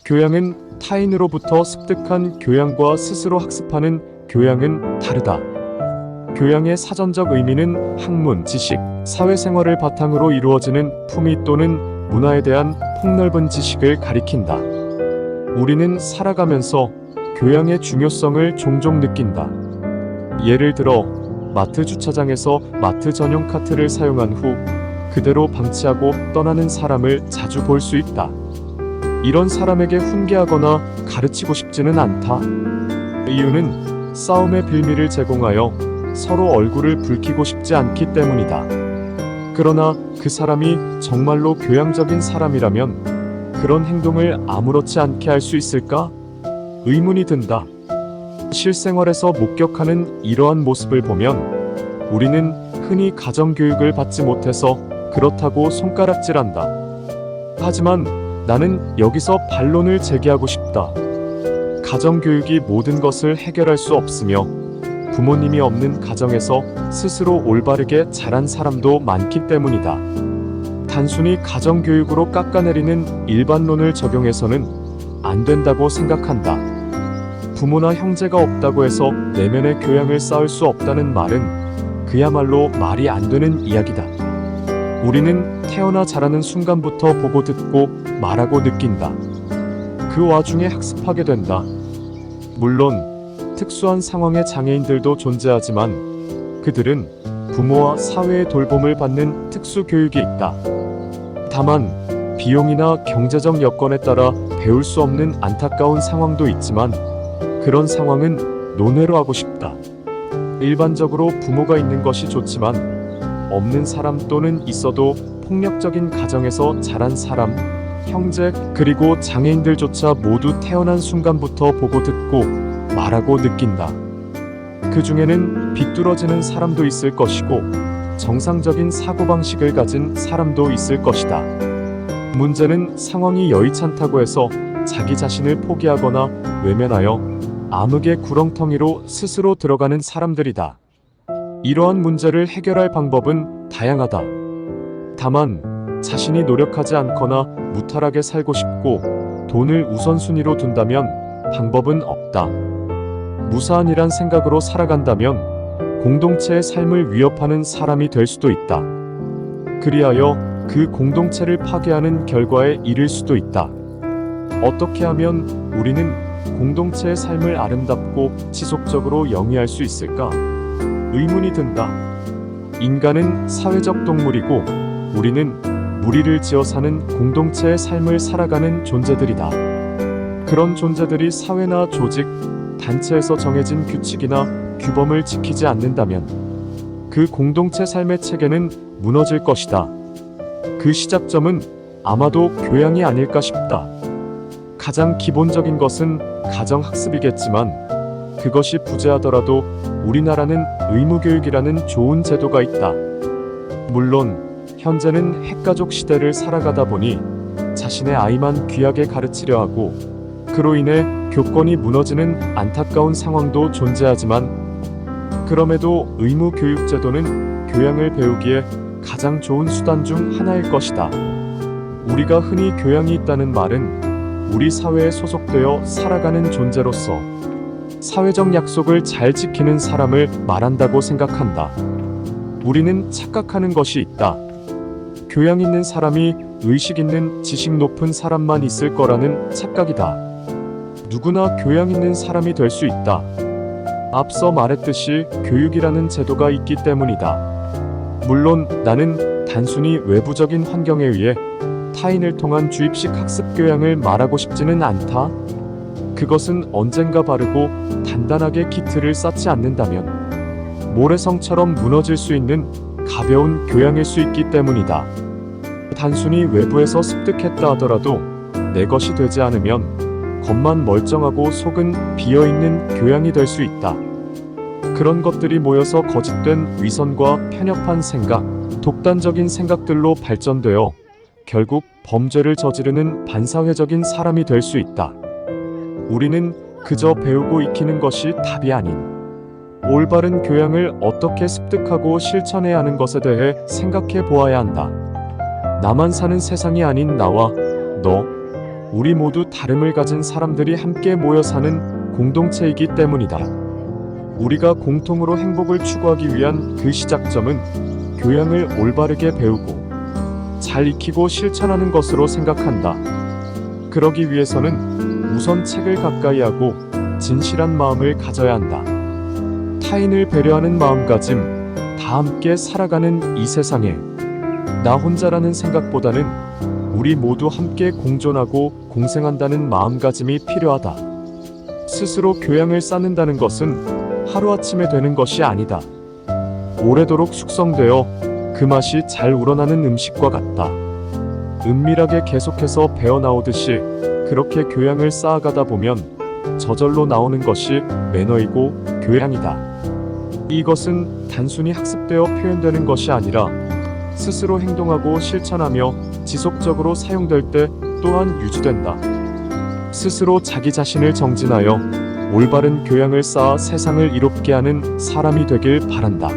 교양은 타인으로부터 습득한 교양과 스스로 학습하는 교양은 다르다. 교양의 사전적 의미는 학문, 지식, 사회생활을 바탕으로 이루어지는 품위 또는 문화에 대한 폭넓은 지식을 가리킨다. 우리는 살아가면서 교양의 중요성을 종종 느낀다. 예를 들어 마트 주차장에서 마트 전용 카트를 사용한 후 그대로 방치하고 떠나는 사람을 자주 볼 수 있다. 이런 사람에게 훈계하거나 가르치고 싶지는 않다. 이유는 싸움의 빌미를 제공하여 서로 얼굴을 붉히고 싶지 않기 때문이다. 그러나 그 사람이 정말로 교양적인 사람이라면 그런 행동을 아무렇지 않게 할 수 있을까? 의문이 든다. 실생활에서 목격하는 이러한 모습을 보면 우리는 흔히 가정교육을 받지 못해서 그렇다고 손가락질한다. 하지만 나는 여기서 반론을 제기하고 싶다. 가정교육이 모든 것을 해결할 수 없으며 부모님이 없는 가정에서 스스로 올바르게 자란 사람도 많기 때문이다. 단순히 가정교육으로 깎아내리는 일반론을 적용해서는 안 된다고 생각한다. 부모나 형제가 없다고 해서 내면의 교양을 쌓을 수 없다는 말은 그야말로 말이 안 되는 이야기다. 우리는 태어나 자라는 순간부터 보고 듣고 말하고 느낀다. 그 와중에 학습하게 된다. 물론 특수한 상황의 장애인들도 존재하지만 그들은 부모와 사회의 돌봄을 받는 특수 교육이 있다. 다만 비용이나 경제적 여건에 따라 배울 수 없는 안타까운 상황도 있지만 그런 상황은 논외로 하고 싶다. 일반적으로 부모가 있는 것이 좋지만 없는 사람 또는 있어도 폭력적인 가정에서 자란 사람, 형제, 그리고 장애인들조차 모두 태어난 순간부터 보고 듣고 말하고 느낀다. 그 중에는 비뚤어지는 사람도 있을 것이고 정상적인 사고방식을 가진 사람도 있을 것이다. 문제는 상황이 여의찮다고 해서 자기 자신을 포기하거나 외면하여 암흑의 구렁텅이로 스스로 들어가는 사람들이다. 이러한 문제를 해결할 방법은 다양하다. 다만 자신이 노력하지 않거나 무탈하게 살고 싶고 돈을 우선순위로 둔다면 방법은 없다. 무사한이란 생각으로 살아간다면 공동체의 삶을 위협하는 사람이 될 수도 있다. 그리하여 그 공동체를 파괴하는 결과에 이를 수도 있다. 어떻게 하면 우리는 공동체의 삶을 아름답고 지속적으로 영위할 수 있을까? 의문이 든다. 인간은 사회적 동물이고 우리는 무리를 지어 사는 공동체의 삶을 살아가는 존재들이다. 그런 존재들이 사회나 조직, 단체에서 정해진 규칙이나 규범을 지키지 않는다면 그 공동체 삶의 체계는 무너질 것이다. 그 시작점은 아마도 교양이 아닐까 싶다. 가장 기본적인 것은 가정학습이겠지만 그것이 부재하더라도 우리나라는 의무교육이라는 좋은 제도가 있다. 물론 현재는 핵가족 시대를 살아가다 보니 자신의 아이만 귀하게 가르치려 하고 그로 인해 교권이 무너지는 안타까운 상황도 존재하지만 그럼에도 의무교육제도는 교양을 배우기에 가장 좋은 수단 중 하나일 것이다. 우리가 흔히 교양이 있다는 말은 우리 사회에 소속되어 살아가는 존재로서 사회적 약속을 잘 지키는 사람을 말한다고 생각한다. 우리는 착각하는 것이 있다. 교양 있는 사람이 의식 있는 지식 높은 사람만 있을 거라는 착각이다. 누구나 교양 있는 사람이 될 수 있다. 앞서 말했듯이 교육이라는 제도가 있기 때문이다. 물론 나는 단순히 외부적인 환경에 의해 타인을 통한 주입식 학습 교양을 말하고 싶지는 않다. 그것은 언젠가 바르고 단단하게 기틀을 쌓지 않는다면 모래성처럼 무너질 수 있는 가벼운 교양일 수 있기 때문이다. 단순히 외부에서 습득했다 하더라도 내 것이 되지 않으면 겉만 멀쩡하고 속은 비어있는 교양이 될 수 있다. 그런 것들이 모여서 거짓된 위선과 편협한 생각, 독단적인 생각들로 발전되어 결국 범죄를 저지르는 반사회적인 사람이 될 수 있다. 우리는 그저 배우고 익히는 것이 답이 아닌 올바른 교양을 어떻게 습득하고 실천해야 하는 것에 대해 생각해 보아야 한다. 나만 사는 세상이 아닌 나와 너, 우리 모두 다름을 가진 사람들이 함께 모여 사는 공동체이기 때문이다. 우리가 공통으로 행복을 추구하기 위한 그 시작점은 교양을 올바르게 배우고 잘 익히고 실천하는 것으로 생각한다. 그러기 위해서는 우선 책을 가까이 하고 진실한 마음을 가져야 한다. 타인을 배려하는 마음가짐, 다 함께 살아가는 이 세상에 나 혼자라는 생각보다는 우리 모두 함께 공존하고 공생한다는 마음가짐이 필요하다. 스스로 교양을 쌓는다는 것은 하루아침에 되는 것이 아니다. 오래도록 숙성되어 그 맛이 잘 우러나는 음식과 같다. 은밀하게 계속해서 배어나오듯이 그렇게 교양을 쌓아가다 보면 저절로 나오는 것이 매너이고 교양이다. 이것은 단순히 학습되어 표현되는 것이 아니라 스스로 행동하고 실천하며 지속적으로 사용될 때 또한 유지된다. 스스로 자기 자신을 정진하여 올바른 교양을 쌓아 세상을 이롭게 하는 사람이 되길 바란다.